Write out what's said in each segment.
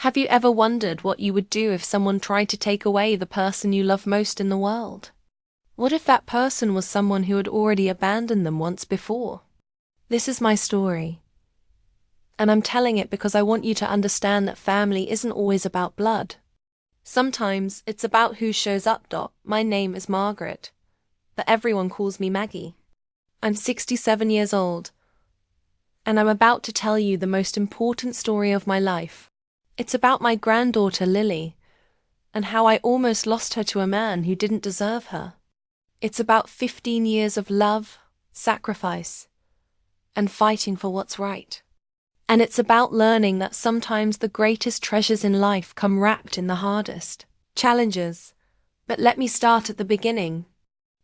Have you ever wondered what you would do if someone tried to take away the person you love most in the world? What if that person was someone who had already abandoned them once before? This is my story. And I'm telling it because I want you to understand that family isn't always about blood. Sometimes it's about who shows up. My name is Margaret, but everyone calls me Maggie. I'm 67 years old, and I'm about to tell you the most important story of my life. It's about my granddaughter Lily, and how I almost lost her to a man who didn't deserve her. It's about 15 years of love, sacrifice, and fighting for what's right. And it's about learning that sometimes the greatest treasures in life come wrapped in the hardest challenges. But let me start at the beginning,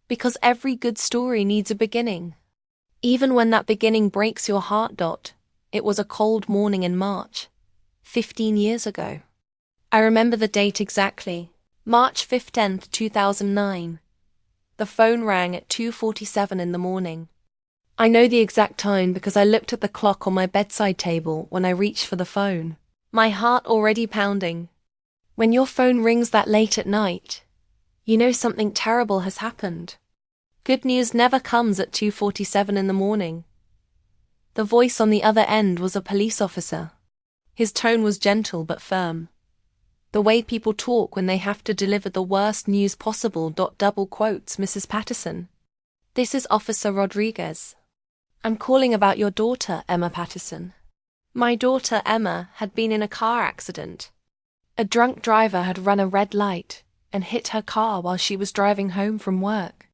because every good story needs a beginning. Even when that beginning breaks your heart. It was a cold morning in March, 15 years ago. I remember the date exactly, March 15th, 2009. The phone rang at 2:47 in the morning. I know the exact time because I looked at the clock on my bedside table when I reached for the phone, my heart already pounding. When your phone rings that late at night, you know something terrible has happened. Good news never comes at 2:47 in the morning. The voice on the other end was a police officer. His tone was gentle but firm. The way people talk when they have to deliver the worst news possible. Double quotes, Mrs. Patterson. This is Officer Rodriguez. I'm calling about your daughter, Emma Patterson. My daughter, Emma, had been in a car accident. A drunk driver had run a red light and hit her car while she was driving home from work.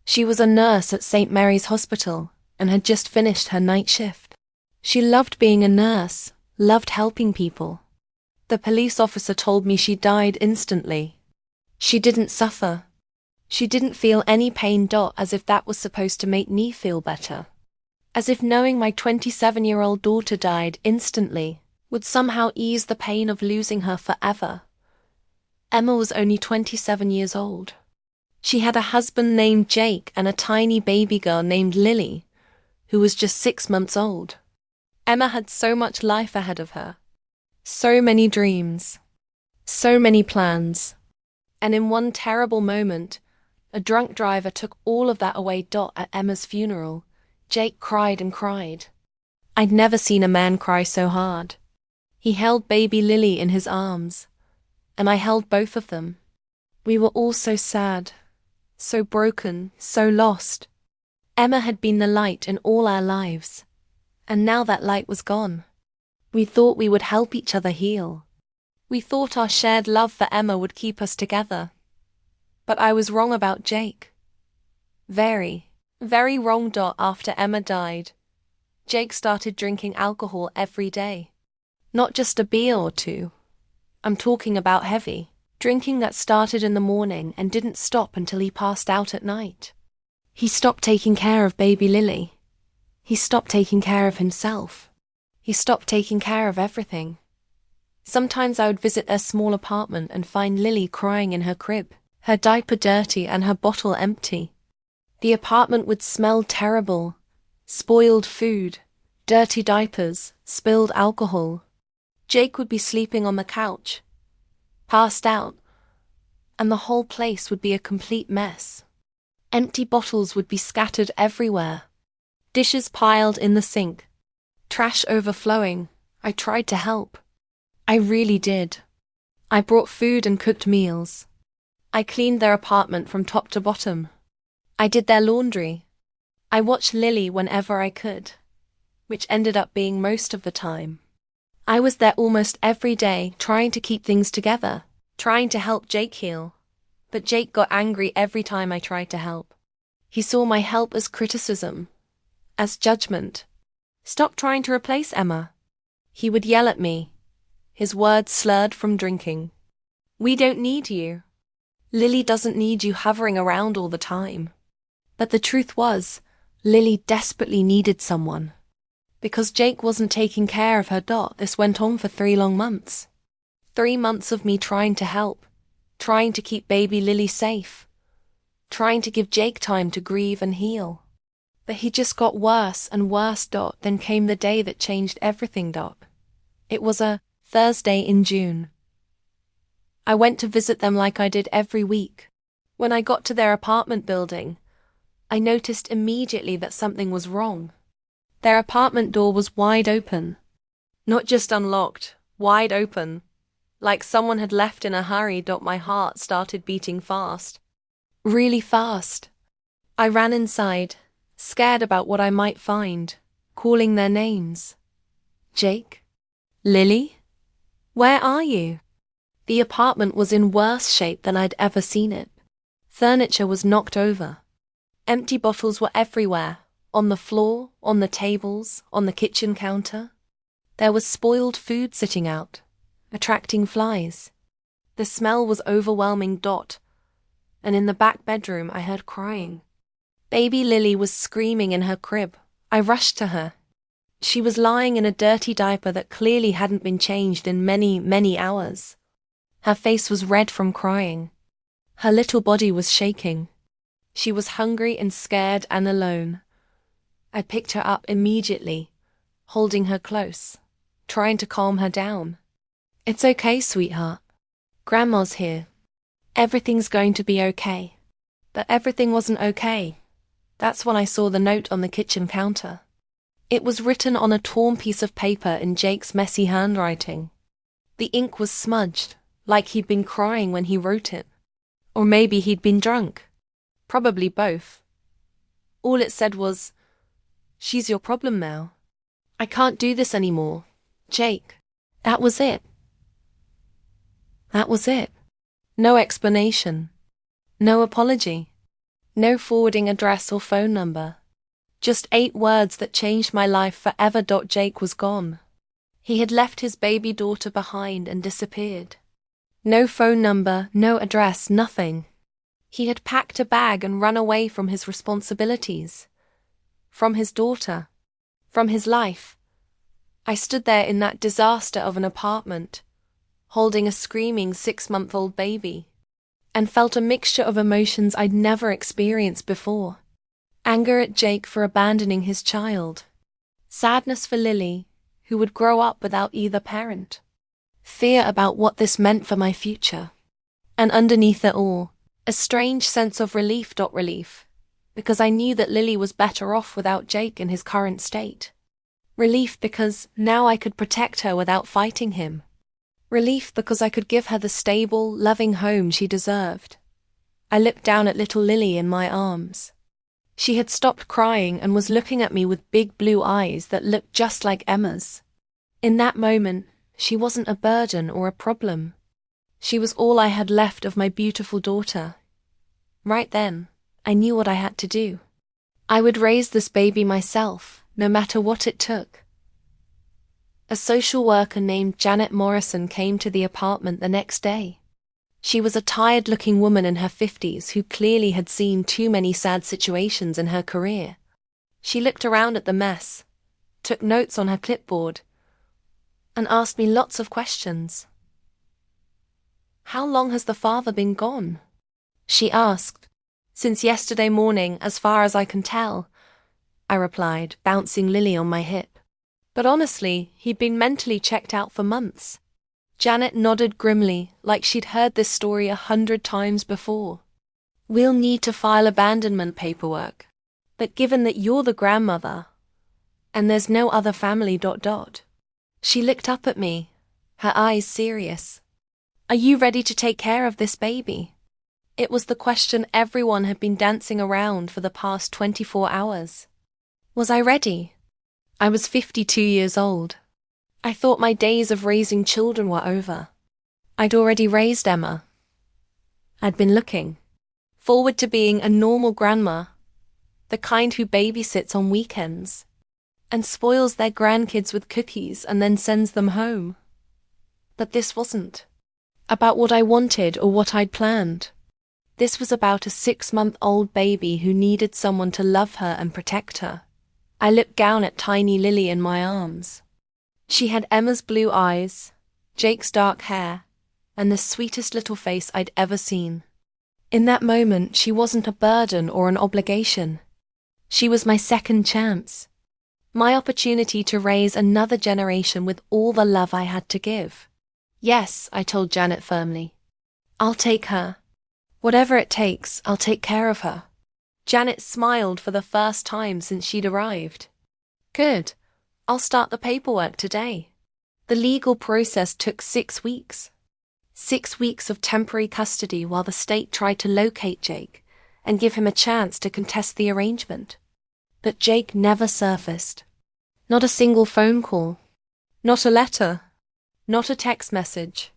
She was a nurse at St. Mary's Hospital and had just finished her night shift. She loved being a nurse, loved helping people. The police officer told me she died instantly. She didn't suffer. She didn't feel any pain. As if that was supposed to make me feel better. As if knowing my 27-year-old daughter died instantly would somehow ease the pain of losing her forever. Emma was only 27 years old. She had a husband named Jake and a tiny baby girl named Lily, who was just 6 months old. Emma had so much life ahead of her. So many dreams. So many plans. And in one terrible moment, a drunk driver took all of that away. At Emma's funeral, Jake cried and cried. I'd never seen a man cry so hard. He held baby Lily in his arms, and I held both of them. We were all so sad, so broken, so lost. Emma had been the light in all our lives, and now that light was gone. We thought we would help each other heal. We thought our shared love for Emma would keep us together. But I was wrong about Jake. Very, very wrong. After Emma died, Jake started drinking alcohol every day. Not just a beer or two. I'm talking about heavy drinking that started in the morning and didn't stop until he passed out at night. He stopped taking care of baby Lily. He stopped taking care of himself. He stopped taking care of everything. Sometimes I would visit their small apartment and find Lily crying in her crib, her diaper dirty and her bottle empty. The apartment would smell terrible. Spoiled food, dirty diapers, spilled alcohol. Jake would be sleeping on the couch, passed out, and the whole place would be a complete mess. Empty bottles would be scattered everywhere. Dishes piled in the sink. Trash overflowing. I tried to help. I really did. I brought food and cooked meals. I cleaned their apartment from top to bottom. I did their laundry. I watched Lily whenever I could, which ended up being most of the time. I was there almost every day, trying to keep things together, trying to help Jake heal. But Jake got angry every time I tried to help. He saw my help as criticism, as judgment. Stop trying to replace Emma. He would yell at me, his words slurred from drinking. We don't need you. Lily doesn't need you hovering around all the time. But the truth was, Lily desperately needed someone. Because Jake wasn't taking care of her. This went on for 3 long months. 3 months of me trying to help, trying to keep baby Lily safe, trying to give Jake time to grieve and heal. But he just got worse and worse. Then came the day that changed everything. It was a Thursday in June. I went to visit them like I did every week. When I got to their apartment building, I noticed immediately that something was wrong. Their apartment door was wide open. Not just unlocked, wide open. Like someone had left in a hurry. My heart started beating fast. Really fast. I ran inside, scared about what I might find, calling their names. Jake? Lily? Where are you? The apartment was in worse shape than I'd ever seen it. Furniture was knocked over. Empty bottles were everywhere, on the floor, on the tables, on the kitchen counter. There was spoiled food sitting out, attracting flies. The smell was overwhelming. And in the back bedroom I heard crying. Baby Lily was screaming in her crib. I rushed to her. She was lying in a dirty diaper that clearly hadn't been changed in many, many hours. Her face was red from crying. Her little body was shaking. She was hungry and scared and alone. I picked her up immediately, holding her close, trying to calm her down. It's okay, sweetheart. Grandma's here. Everything's going to be okay. But everything wasn't okay. That's when I saw the note on the kitchen counter. It was written on a torn piece of paper in Jake's messy handwriting. The ink was smudged, like he'd been crying when he wrote it. Or maybe he'd been drunk. Probably both. All it said was, "She's your problem now. I can't do this anymore. Jake." That was it. That was it. No explanation. No apology. No forwarding address or phone number. Just 8 words that changed my life forever. Jake was gone. He had left his baby daughter behind and disappeared. No phone number, no address, nothing. He had packed a bag and run away from his responsibilities. From his daughter. From his life. I stood there in that disaster of an apartment, holding a screaming 6-month-old baby, and felt a mixture of emotions I'd never experienced before. Anger at Jake for abandoning his child. Sadness for Lily, who would grow up without either parent. Fear about what this meant for my future. And underneath it all, a strange sense of relief. Because I knew that Lily was better off without Jake in his current state. Relief because now I could protect her without fighting him. Relief because I could give her the stable, loving home she deserved. I looked down at little Lily in my arms. She had stopped crying and was looking at me with big blue eyes that looked just like Emma's. In that moment, she wasn't a burden or a problem. She was all I had left of my beautiful daughter. Right then, I knew what I had to do. I would raise this baby myself, no matter what it took. A social worker named Janet Morrison came to the apartment the next day. She was a tired-looking woman in her 50s who clearly had seen too many sad situations in her career. She looked around at the mess, took notes on her clipboard, and asked me lots of questions. "How long has the father been gone?" she asked. "Since yesterday morning, as far as I can tell," I replied, bouncing Lily on my hip. But honestly, he'd been mentally checked out for months. Janet nodded grimly, like she'd heard this story 100 times before. "We'll need to file abandonment paperwork. But given that you're the grandmother, and there's no other family... She looked up at me, her eyes serious. "Are you ready to take care of this baby?" It was the question everyone had been dancing around for the past 24 hours. Was I ready? I was 52 years old. I thought my days of raising children were over. I'd already raised Emma. I'd been looking forward to being a normal grandma, the kind who babysits on weekends, and spoils their grandkids with cookies and then sends them home. But this wasn't about what I wanted or what I'd planned. This was about a 6-month-old baby who needed someone to love her and protect her. I looked down at tiny Lily in my arms. She had Emma's blue eyes, Jake's dark hair, and the sweetest little face I'd ever seen. In that moment, she wasn't a burden or an obligation. She was my second chance. My opportunity to raise another generation with all the love I had to give. Yes, I told Janet firmly. I'll take her. Whatever it takes, I'll take care of her. Janet smiled for the first time since she'd arrived. Good. I'll start the paperwork today. The legal process took 6 weeks. 6 weeks of temporary custody while the state tried to locate Jake and give him a chance to contest the arrangement. But Jake never surfaced. Not a single phone call. Not a letter. Not a text message.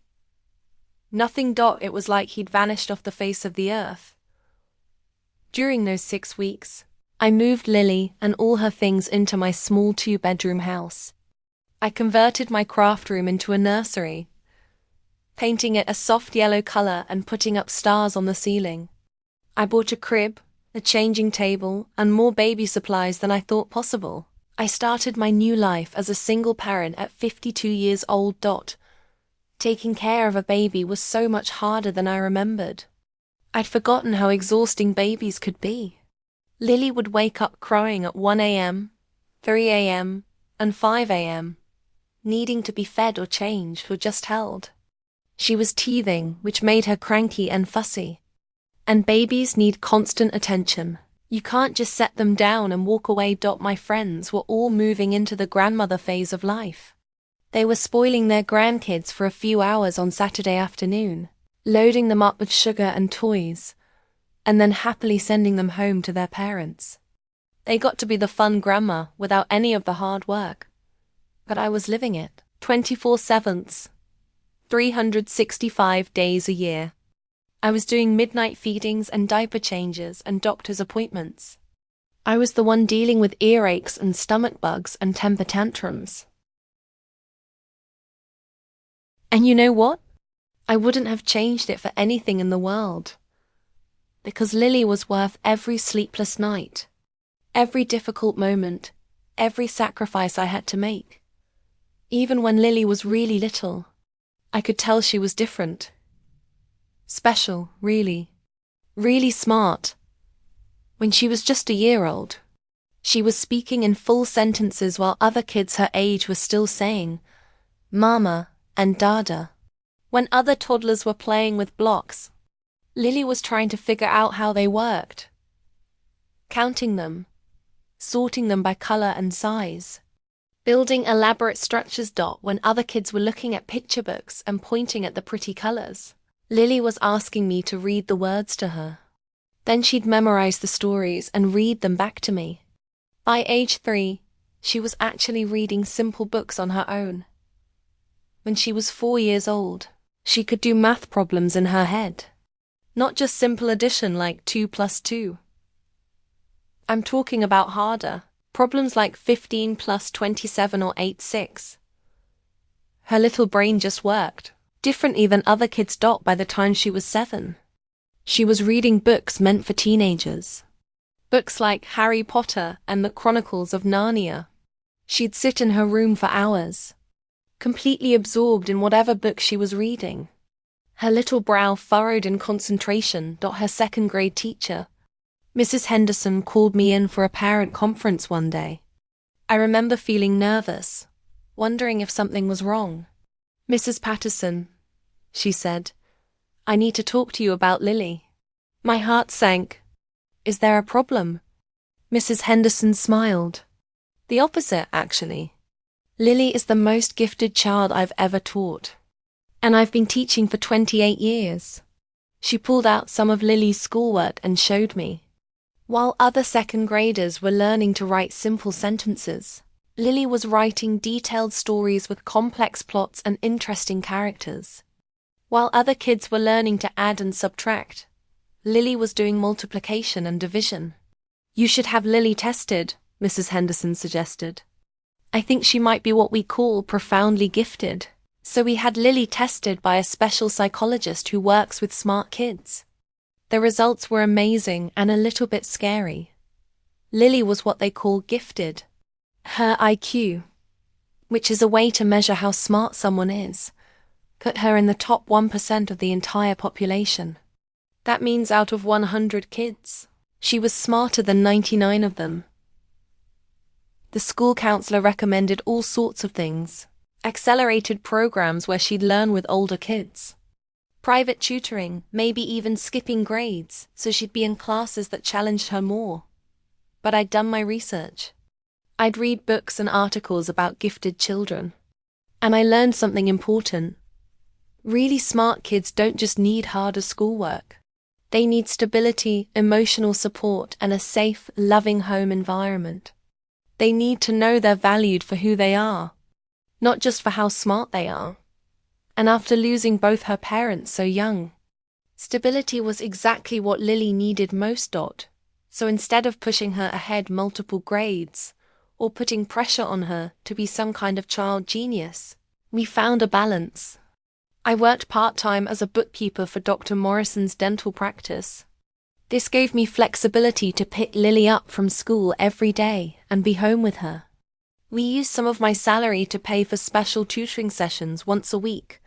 Nothing. It was like he'd vanished off the face of the earth. During those 6 weeks, I moved Lily and all her things into my small 2-bedroom house. I converted my craft room into a nursery, painting it a soft yellow color and putting up stars on the ceiling. I bought a crib, a changing table, and more baby supplies than I thought possible. I started my new life as a single parent at 52 years old. Taking care of a baby was so much harder than I remembered. I'd forgotten how exhausting babies could be. Lily would wake up crying at 1 a.m., 3 a.m., and 5 a.m., needing to be fed or changed or just held. She was teething, which made her cranky and fussy. And babies need constant attention. You can't just set them down and walk away. My friends were all moving into the grandmother phase of life. They were spoiling their grandkids for a few hours on Saturday afternoon, loading them up with sugar and toys, and then happily sending them home to their parents. They got to be the fun grandma without any of the hard work. But I was living it, 24/7, 365 days a year. I was doing midnight feedings and diaper changes and doctor's appointments. I was the one dealing with earaches and stomach bugs and temper tantrums. And you know what? I wouldn't have changed it for anything in the world. Because Lily was worth every sleepless night, every difficult moment, every sacrifice I had to make. Even when Lily was really little, I could tell she was different. Special, really. Really smart. When she was just a year old, she was speaking in full sentences while other kids her age were still saying, Mama and Dada. When other toddlers were playing with blocks, Lily was trying to figure out how they worked. Counting them, sorting them by color and size, building elaborate structures. When other kids were looking at picture books and pointing at the pretty colors, Lily was asking me to read the words to her. Then she'd memorize the stories and read them back to me. By age 3, she was actually reading simple books on her own. When she was 4 years old, she could do math problems in her head. Not just simple addition like 2 + 2. I'm talking about harder, problems like 15 + 27 or 8 + 6. Her little brain just worked differently than other kids. By the time she was 7, she was reading books meant for teenagers. Books like Harry Potter and the Chronicles of Narnia. She'd sit in her room for hours, completely absorbed in whatever book she was reading. Her little brow furrowed in concentration. Her second-grade teacher, Mrs. Henderson, called me in for a parent conference one day. I remember feeling nervous, wondering if something was wrong. Mrs. Patterson, she said, I need to talk to you about Lily. My heart sank. Is there a problem? Mrs. Henderson smiled. The opposite, actually. Lily is the most gifted child I've ever taught. And I've been teaching for 28 years. She pulled out some of Lily's schoolwork and showed me. While other second graders were learning to write simple sentences, Lily was writing detailed stories with complex plots and interesting characters. While other kids were learning to add and subtract, Lily was doing multiplication and division. You should have Lily tested, Mrs. Henderson suggested. I think she might be what we call profoundly gifted. So we had Lily tested by a special psychologist who works with smart kids. The results were amazing and a little bit scary. Lily was what they call gifted. Her IQ, which is a way to measure how smart someone is, put her in the top 1% of the entire population. That means out of 100 kids, she was smarter than 99 of them. The school counselor recommended all sorts of things. Accelerated programs where she'd learn with older kids. Private tutoring, maybe even skipping grades, so she'd be in classes that challenged her more. But I'd done my research. I'd read books and articles about gifted children. And I learned something important. Really smart kids don't just need harder schoolwork. They need stability, emotional support, and a safe, loving home environment. They need to know they're valued for who they are, not just for how smart they are. And after losing both her parents so young, stability was exactly what Lily needed most. So instead of pushing her ahead multiple grades, or putting pressure on her to be some kind of child genius, we found a balance. I worked part-time as a bookkeeper for Dr. Morrison's dental practice. This gave me flexibility to pick Lily up from school every day and be home with her. We used some of my salary to pay for special tutoring sessions once a week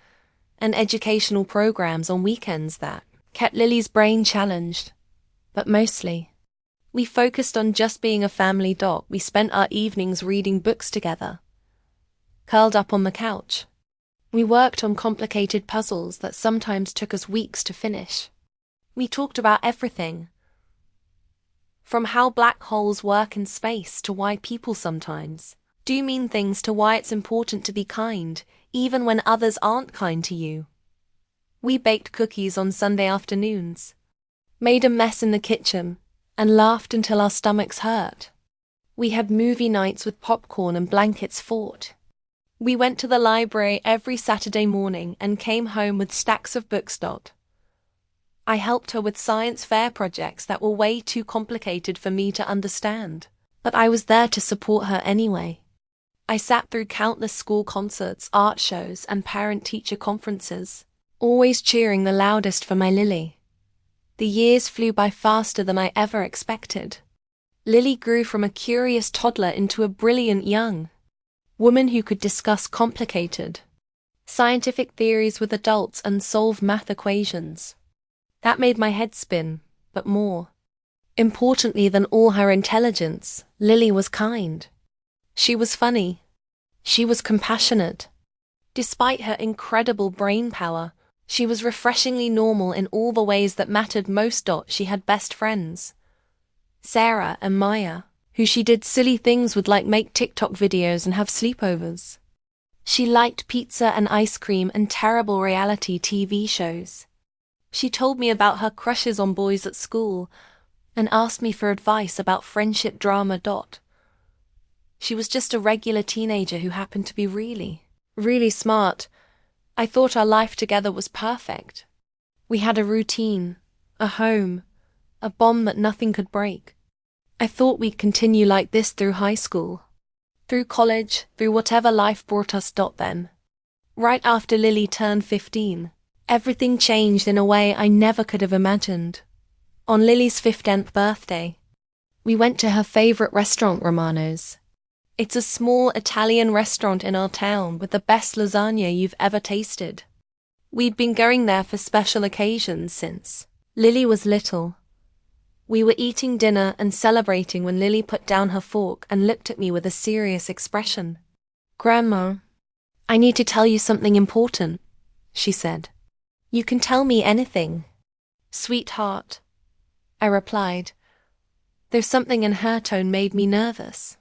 and educational programs on weekends that kept Lily's brain challenged. But mostly, we focused on just being a family. We spent our evenings reading books together, curled up on the couch. We worked on complicated puzzles that sometimes took us weeks to finish. We talked about everything, from how black holes work in space to why people sometimes do mean things to why it's important to be kind, even when others aren't kind to you. We baked cookies on Sunday afternoons, made a mess in the kitchen, and laughed until our stomachs hurt. We had movie nights with popcorn and blankets fought. We went to the library every Saturday morning and came home with stacks of books. I helped her with science fair projects that were way too complicated for me to understand, but I was there to support her anyway. I sat through countless school concerts, art shows, and parent-teacher conferences, always cheering the loudest for my Lily. The years flew by faster than I ever expected. Lily grew from a curious toddler into a brilliant young woman who could discuss complicated scientific theories with adults and solve math equations. That made my head spin, but more importantly than all her intelligence, Lily was kind. She was funny. She was compassionate. Despite her incredible brain power, she was refreshingly normal in all the ways that mattered most. She had best friends, Sarah and Maya, who she did silly things with, like make TikTok videos and have sleepovers. She liked pizza and ice cream and terrible reality TV shows. She told me about her crushes on boys at school and asked me for advice about friendship drama. She was just a regular teenager who happened to be really, really smart. I thought our life together was perfect. We had a routine, a home, a bond that nothing could break. I thought we'd continue like this through high school, through college, through whatever life brought us. Then, right after Lily turned 15, everything changed in a way I never could have imagined. On Lily's 15th birthday, we went to her favorite restaurant, Romano's. It's a small Italian restaurant in our town with the best lasagna you've ever tasted. We'd been going there for special occasions since Lily was little. We were eating dinner and celebrating when Lily put down her fork and looked at me with a serious expression. "Grandma, I need to tell you something important," she said. "You can tell me anything." "Sweetheart," I replied, though something in her tone made me nervous.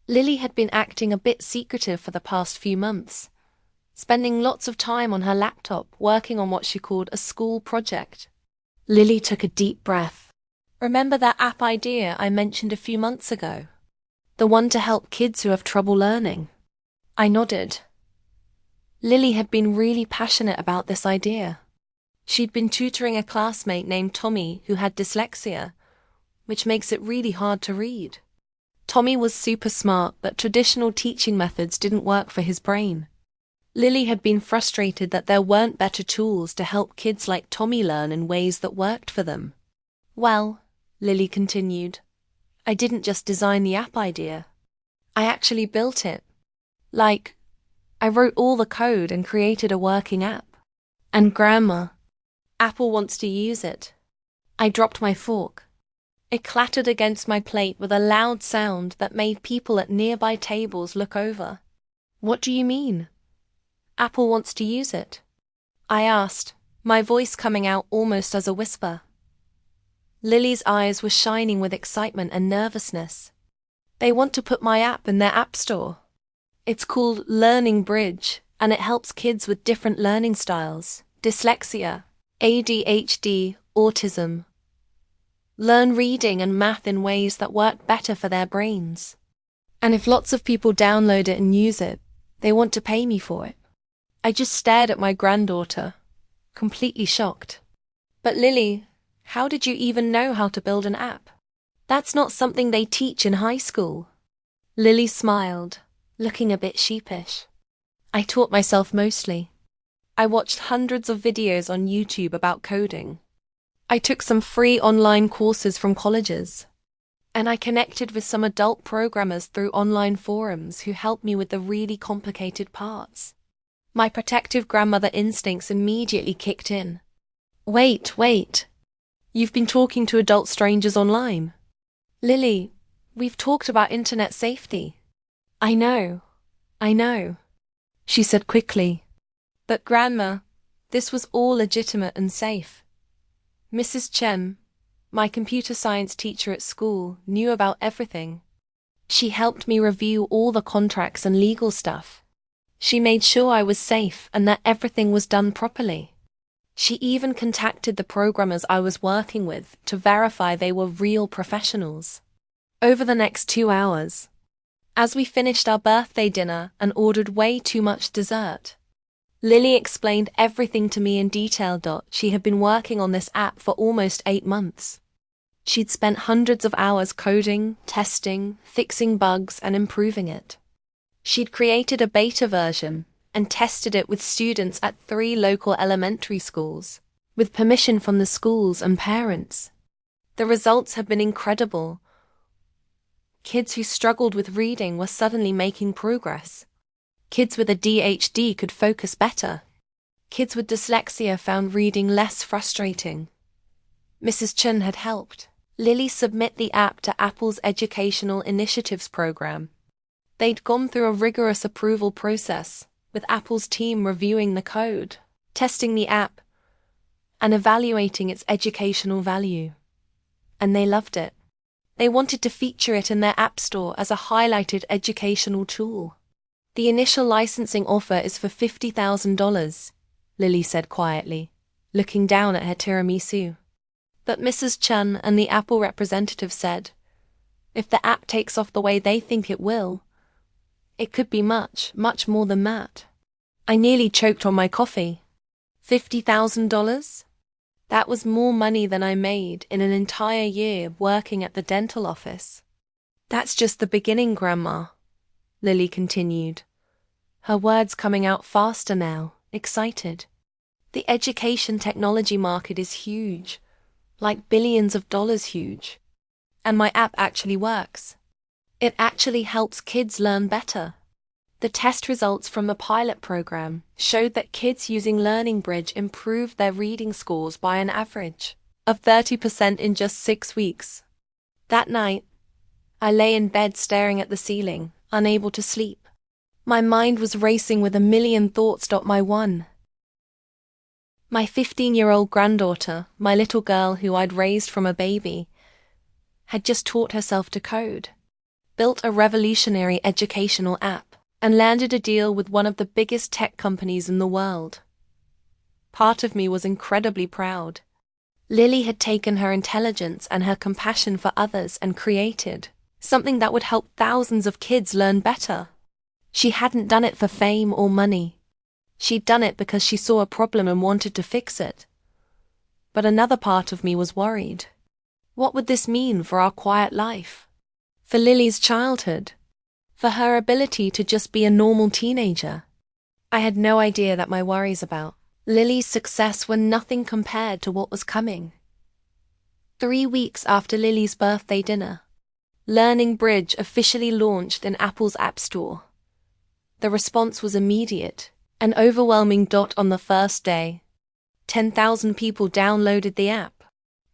Lily had been acting a bit secretive for the past few months, spending lots of time on her laptop working on what she called a school project. Lily took a deep breath. "Remember that app idea I mentioned a few months ago? The one to help kids who have trouble learning?" I nodded. Lily had been really passionate about this idea. She'd been tutoring a classmate named Tommy who had dyslexia, which makes it really hard to read. Tommy was super smart, but traditional teaching methods didn't work for his brain. Lily had been frustrated that there weren't better tools to help kids like Tommy learn in ways that worked for them. "Well," Lily continued, "I didn't just design the app idea. I actually built it. I wrote all the code and created a working app. And Grandma, Apple wants to use it." I dropped my fork. It clattered against my plate with a loud sound that made people at nearby tables look over. "What do you mean? Apple wants to use it?" I asked, my voice coming out almost as a whisper. Lily's eyes were shining with excitement and nervousness. "They want to put my app in their app store. It's called Learning Bridge, and it helps kids with different learning styles, dyslexia, ADHD, autism, learn reading and math in ways that work better for their brains. And if lots of people download it and use it, they want to pay me for it." I just stared at my granddaughter, completely shocked. "But Lily, how did you even know how to build an app? That's not something they teach in high school." Lily smiled, looking a bit sheepish. "I taught myself mostly. I watched hundreds of videos on YouTube about coding. I took some free online courses from colleges. And I connected with some adult programmers through online forums who helped me with the really complicated parts." My protective grandmother instincts immediately kicked in. Wait. You've been talking to adult strangers online?" "Lily, we've talked about internet safety." I know, she said quickly. "But Grandma, this was all legitimate and safe. Mrs. Chen, my computer science teacher at school, knew about everything. She helped me review all the contracts and legal stuff. She made sure I was safe and that everything was done properly. She even contacted the programmers I was working with to verify they were real professionals." Over the next 2 hours, as we finished our birthday dinner and ordered way too much dessert, Lily explained everything to me in detail. She had been working on this app for almost 8 months. She'd spent hundreds of hours coding, testing, fixing bugs, and improving it. She'd created a beta version and tested it with students at 3 local elementary schools, with permission from the schools and parents. The results have been incredible. Kids who struggled with reading were suddenly making progress. Kids with ADHD could focus better. Kids with dyslexia found reading less frustrating. Mrs. Chen had helped Lily submit the app to Apple's Educational Initiatives program. They'd gone through a rigorous approval process, with Apple's team reviewing the code, testing the app, and evaluating its educational value. And they loved it. They wanted to feature it in their app store as a highlighted educational tool. "The initial licensing offer is for $50,000, Lily said quietly, looking down at her tiramisu. But Mrs. Chen and the Apple representative said, if the app takes off the way they think it will, it could be much more than that." I nearly choked on my coffee. $50,000? That was more money than I made in an entire year working at the dental office. "That's just the beginning, Grandma," Lily continued, her words coming out faster now, excited. "The education technology market is huge, like billions of dollars huge. And my app actually works. It actually helps kids learn better. The test results from the pilot program showed that kids using Learning Bridge improved their reading scores by an average of 30% in just 6 weeks. That night, I lay in bed staring at the ceiling, unable to sleep. My mind was racing with a million thoughts. My 15-year-old granddaughter, my little girl who I'd raised from a baby, had just taught herself to code, built a revolutionary educational app, and landed a deal with one of the biggest tech companies in the world. Part of me was incredibly proud. Lily had taken her intelligence and her compassion for others and created something that would help thousands of kids learn better. She hadn't done it for fame or money. She'd done it because she saw a problem and wanted to fix it. But another part of me was worried. What would this mean for our quiet life? For Lily's childhood? For her ability to just be a normal teenager? I had no idea that my worries about Lily's success were nothing compared to what was coming. 3 weeks after Lily's birthday dinner, Learning Bridge officially launched in Apple's App Store. The response was immediate and overwhelming. On the first day, 10,000 people downloaded the app.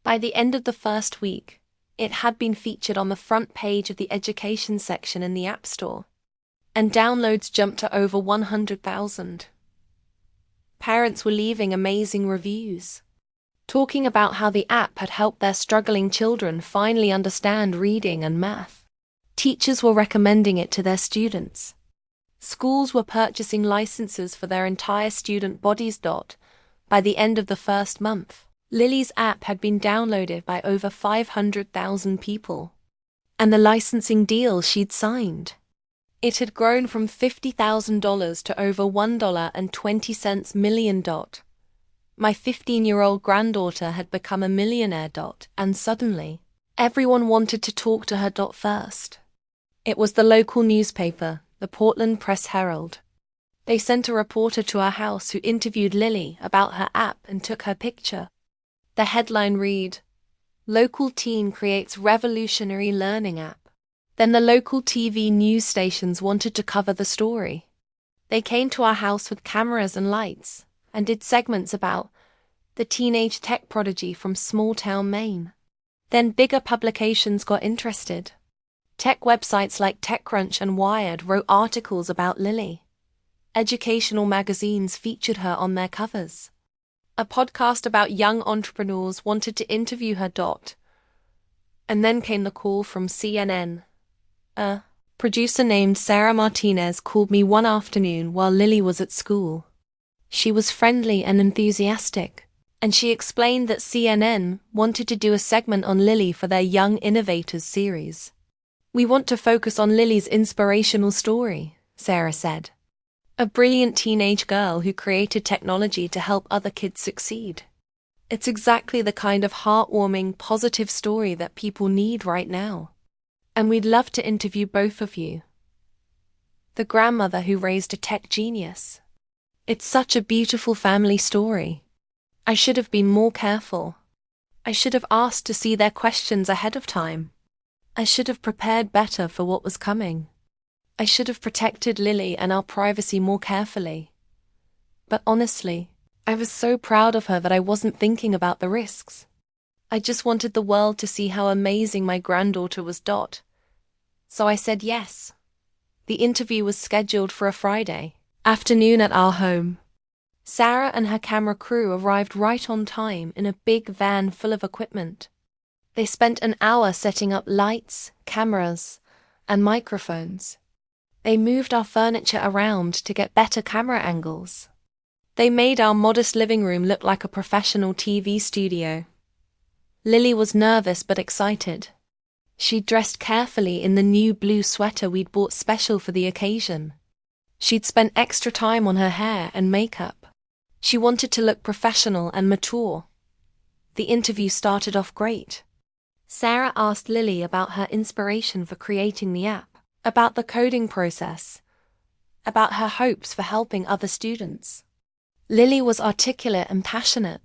By the end of the first week, It had been featured on the front page of the education section in the App Store, and downloads jumped to over 100,000. Parents were leaving amazing reviews, talking about how the app had helped their struggling children finally understand reading and math. Teachers were recommending it to their students. Schools were purchasing licenses for their entire student bodies. By the end of the first month, Lily's app had been downloaded by over 500,000 people, and the licensing deal she'd signed. It had grown from $50,000 to over $1.20 million. My 15-year-old granddaughter had become a millionaire. And suddenly, everyone wanted to talk to her. First, it was the local newspaper, the Portland Press-Herald. They sent a reporter to our house who interviewed Lily about her app and took her picture. The headline read, "Local teen creates revolutionary learning app." Then the local TV news stations wanted to cover the story. They came to our house with cameras and lights and did segments about the teenage tech prodigy from small-town Maine. Then bigger publications got interested. Tech websites like TechCrunch and Wired wrote articles about Lily. Educational magazines featured her on their covers. A podcast about young entrepreneurs wanted to interview her. And then came the call from CNN. A producer named Sarah Martinez called me one afternoon while Lily was at school. She was friendly and enthusiastic, and she explained that CNN wanted to do a segment on Lily for their Young Innovators series. "We want to focus on Lily's inspirational story," Sarah said. "A brilliant teenage girl who created technology to help other kids succeed. It's exactly the kind of heartwarming, positive story that people need right now. And we'd love to interview both of you." The grandmother who raised a tech genius. "It's such a beautiful family story. I should have been more careful. I should have asked to see their questions ahead of time. I should have prepared better for what was coming. I should have protected Lily and our privacy more carefully. But honestly, I was so proud of her that I wasn't thinking about the risks. I just wanted the world to see how amazing my granddaughter was. So I said yes." The interview was scheduled for a Friday afternoon at our home. Sarah and her camera crew arrived right on time in a big van full of equipment. They spent an hour setting up lights, cameras, and microphones. They moved our furniture around to get better camera angles. They made our modest living room look like a professional TV studio. Lily was nervous but excited. She'd dressed carefully in the new blue sweater we'd bought special for the occasion. She'd spent extra time on her hair and makeup. She wanted to look professional and mature. The interview started off great. Sarah asked Lily about her inspiration for creating the app, about the coding process, about her hopes for helping other students. Lily was articulate and passionate.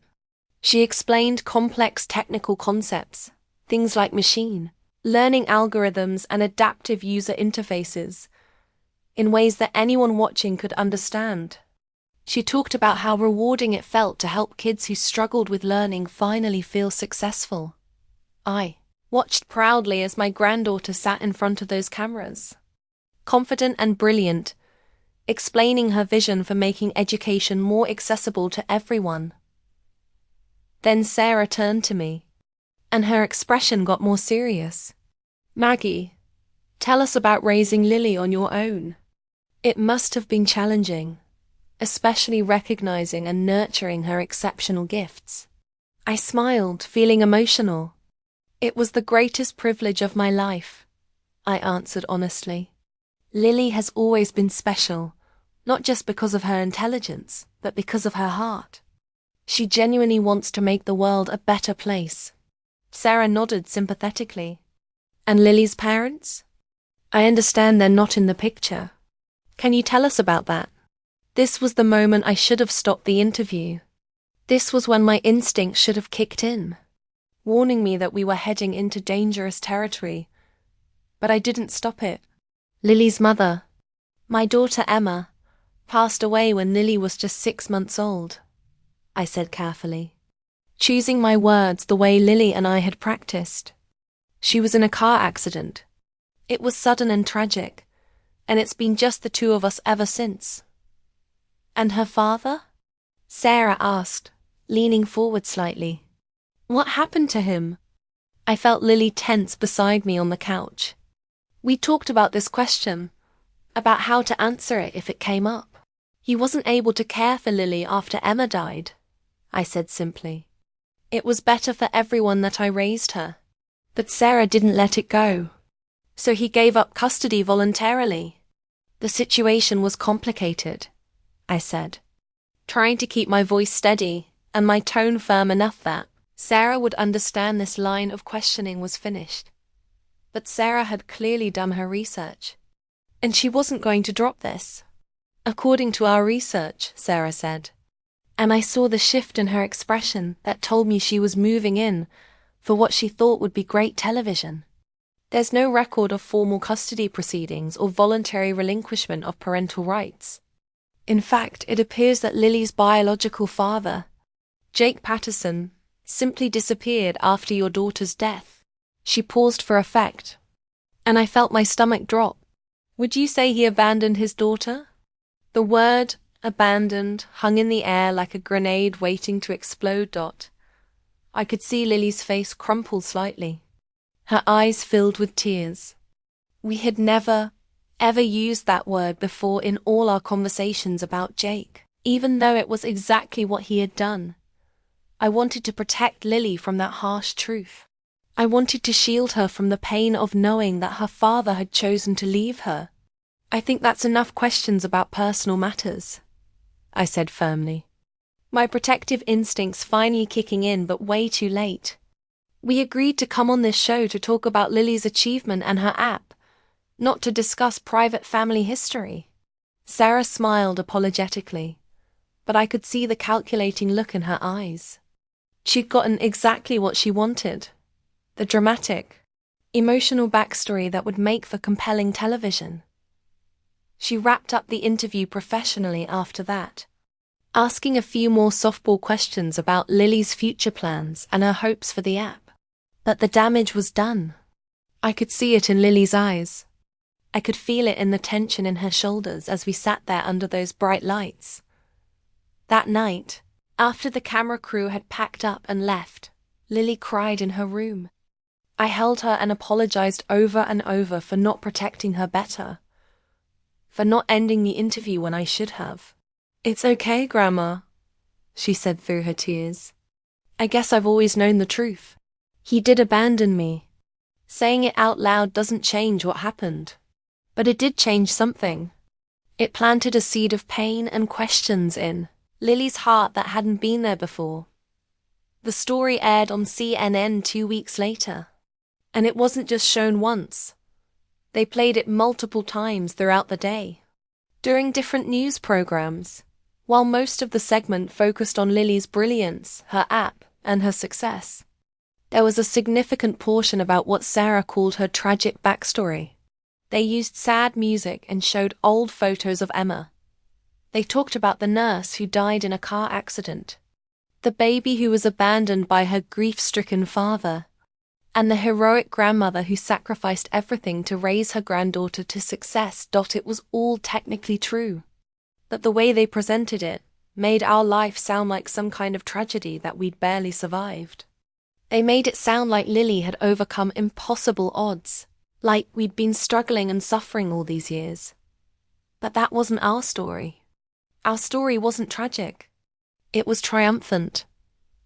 She explained complex technical concepts, things like machine learning algorithms and adaptive user interfaces, in ways that anyone watching could understand. She talked about how rewarding it felt to help kids who struggled with learning finally feel successful. I watched proudly as my granddaughter sat in front of those cameras, confident and brilliant, explaining her vision for making education more accessible to everyone. Then Sarah turned to me, and her expression got more serious. "Maggie, tell us about raising Lily on your own. It must have been challenging, especially recognizing and nurturing her exceptional gifts." I smiled, feeling emotional. "It was the greatest privilege of my life," I answered honestly. "Lily has always been special, not just because of her intelligence, but because of her heart. She genuinely wants to make the world a better place." Sarah nodded sympathetically. "And Lily's parents? I understand they're not in the picture. Can you tell us about that?" This was the moment I should have stopped the interview. This was when my instinct should have kicked in, warning me that we were heading into dangerous territory. But I didn't stop it. Lily's mother, my daughter Emma, passed away when Lily was just 6 months old, I said carefully, choosing my words the way Lily and I had practiced. She was in a car accident. It was sudden and tragic, and it's been just the two of us ever since. And her father? Sarah asked, leaning forward slightly. What happened to him? I felt Lily tense beside me on the couch. We talked about this question, about how to answer it if it came up. He wasn't able to care for Lily after Emma died, I said simply. It was better for everyone that I raised her. But Sarah didn't let it go. So he gave up custody voluntarily. The situation was complicated, I said, trying to keep my voice steady and my tone firm enough that Sarah would understand this line of questioning was finished. But Sarah had clearly done her research, and she wasn't going to drop this. According to our research, Sarah said. And I saw the shift in her expression that told me she was moving in for what she thought would be great television. There's no record of formal custody proceedings or voluntary relinquishment of parental rights. In fact, it appears that Lily's biological father, Jake Patterson, simply disappeared after your daughter's death. She paused for effect, and I felt my stomach drop. Would you say he abandoned his daughter? The word abandoned hung in the air like a grenade waiting to explode. I could see Lily's face crumple slightly. Her eyes filled with tears. We had never, ever used that word before in all our conversations about Jake, even though it was exactly what he had done. I wanted to protect Lily from that harsh truth. I wanted to shield her from the pain of knowing that her father had chosen to leave her. I think that's enough questions about personal matters, I said firmly. My protective instincts finally kicking in, but way too late. We agreed to come on this show to talk about Lily's achievement and her app, not to discuss private family history. Sarah smiled apologetically, but I could see the calculating look in her eyes. She'd gotten exactly what she wanted. The dramatic, emotional backstory that would make for compelling television. She wrapped up the interview professionally after that, asking a few more softball questions about Lily's future plans and her hopes for the app. But the damage was done. I could see it in Lily's eyes. I could feel it in the tension in her shoulders as we sat there under those bright lights. That night, after the camera crew had packed up and left, Lily cried in her room. I held her and apologized over and over for not protecting her better, for not ending the interview when I should have. It's okay, Grandma, she said through her tears. I guess I've always known the truth. He did abandon me. Saying it out loud doesn't change what happened. But it did change something. It planted a seed of pain and questions in Lily's heart that hadn't been there before. The story aired on CNN 2 weeks later. And it wasn't just shown once. They played it multiple times throughout the day, during different news programs, while most of the segment focused on Lily's brilliance, her app, and her success. There was a significant portion about what Sarah called her tragic backstory. They used sad music and showed old photos of Emma. They talked about the nurse who died in a car accident, the baby who was abandoned by her grief-stricken father, and the heroic grandmother who sacrificed everything to raise her granddaughter to success. It was all technically true, but the way they presented it made our life sound like some kind of tragedy that we'd barely survived. They made it sound like Lily had overcome impossible odds, like we'd been struggling and suffering all these years. But that wasn't our story. Our story wasn't tragic. It was triumphant.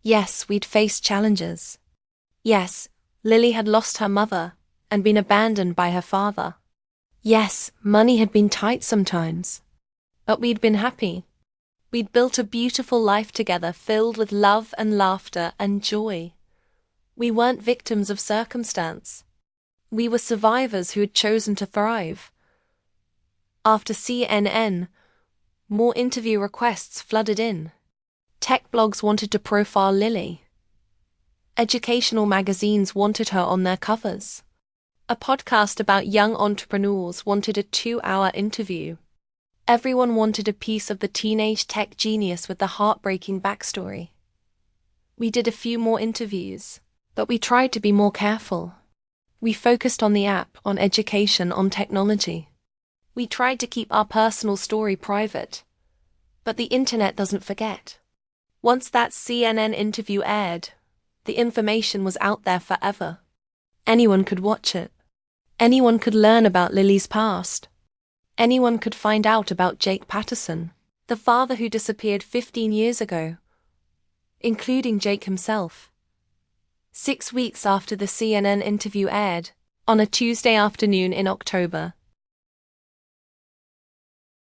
Yes, we'd faced challenges. Yes, Lily had lost her mother and been abandoned by her father. Yes, money had been tight sometimes. But we'd been happy. We'd built a beautiful life together filled with love and laughter and joy. We weren't victims of circumstance. We were survivors who had chosen to thrive. After CNN, more interview requests flooded in. Tech blogs wanted to profile Lily. Educational magazines wanted her on their covers. A podcast about young entrepreneurs wanted a 2-hour interview. Everyone wanted a piece of the teenage tech genius with the heartbreaking backstory. We did a few more interviews, but we tried to be more careful. We focused on the app, on education, on technology. We tried to keep our personal story private. But the internet doesn't forget. Once that CNN interview aired, the information was out there forever. Anyone could watch it. Anyone could learn about Lily's past. Anyone could find out about Jake Patterson, the father who disappeared 15 years ago, including Jake himself. 6 weeks after the CNN interview aired, on a Tuesday afternoon in October,